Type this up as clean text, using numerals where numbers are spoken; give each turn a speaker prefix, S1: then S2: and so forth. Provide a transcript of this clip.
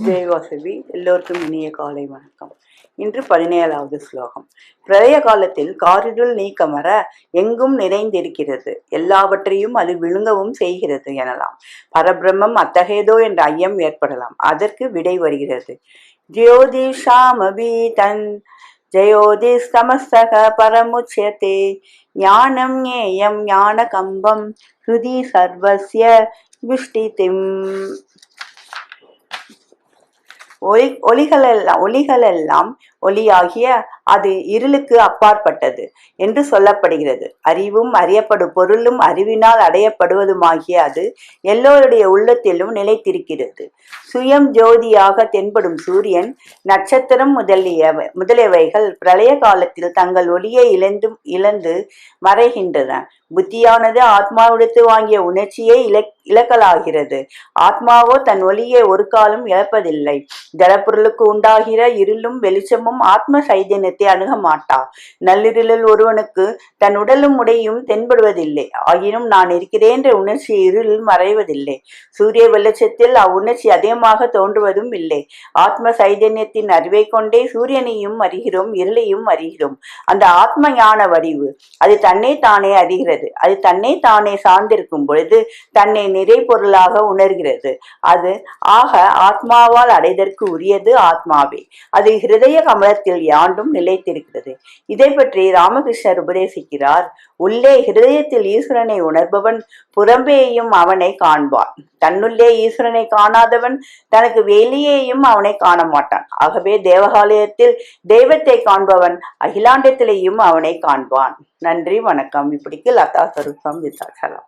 S1: ஜெயவாசவி எல்லோருக்கும் இனிய காலை வணக்கம். இன்று 17வது ஸ்லோகம். பிரளய காலத்தில் காரிருள் நீக்கமர எங்கும் நிறைந்திருக்கிறது, எல்லாவற்றையும் அது விழுங்கவும் செய்கிறது எனலாம். பரபிரம்மம் அத்தகையதோ என்ற ஐயம் ஏற்படலாம். அதற்கு விடை வருகிறது. ஜோதிஷாமபி தன் ஜயோதிஸ்தமஸ்தக பரமுச்யதே ஞானம் ஞேயம் ஞான கம்பம் ஹிருதி சர்வஸ்ய விஷ்டிதிம். ஒளிகளெல்லாம் ஒளியாகிய அது இருளுக்கு அப்பாற்பட்டது என்று சொல்லப்படுகிறது. அறிவும் அறியப்படும் பொருளும் அறிவினால் அடையப்படுவதுமாகிய அது எல்லோருடைய உள்ளத்திலும் நிலைத்திருக்கிறது. சுயம் ஜோதியாக தென்படும் சூரியன், நட்சத்திரம் முதலியவைகள் பிரளய காலத்தில் தங்கள் ஒளியை இழந்து மறைகின்றன. புத்தியானது ஆத்மாவிடத்து வாங்கிய உணர்ச்சியை இழக்கலாகிறது. ஆத்மாவோ தன் ஒளியை ஒரு காலம் இழப்பதில்லை. ஜடப்பொருளுக்கு உண்டாகிற இருளும் வெளிச்சமும் ஆத்ம சைதன்யத்தை அணுக மாட்டா. நள்ளிருளில் ஒருவனுக்கு தன் உடலும் உடையும் தென்படுவதில்லை. ஆயினும் நான் இருக்கிறேன் என்ற உணர்ச்சி இருளில் மறைவதில்லை. சூரிய வெளிச்சத்தில் அவ்வுணர்ச்சி அதிகமாக தோன்றுவதும் இல்லை. ஆத்ம சைதன்யத்தின் அறிவை கொண்டே சூரியனையும் அறிகிறோம், இருளையும் அறிகிறோம். அந்த ஆத்ம ஞான வடிவு அது தன்னை தானே அறிகிறது. அது தன்னை தானே சார்ந்திருக்கும் பொழுது தன்னை நிறை பொருளாக உணர்கிறது. அது ஆக ஆத்மாவால் அடைதற்கு உரியது ஆத்மாவே. அது ஹிருதய கமலத்தில் யாண்டும் நிலைத்திருக்கிறது. இதை பற்றி ராமகிருஷ்ணர் உபதேசிக்கிறார். உள்ளே ஹிருதயத்தில் ஈஸ்வரனை உணர்பவன் புறம்பேயும் அவனை காண்பான். தன்னுள்ளே ஈஸ்வரனை காணாதவன் தனக்கு வெளியேயும் அவனை காண மாட்டான். ஆகவே தேவகாலயத்தில் தெய்வத்தை காண்பவன் அகிலாண்டத்திலேயும் அவனை காண்பான். நன்றி, வணக்கம். இப்படிக்கு லதா சருப்பம் விசாசலம்.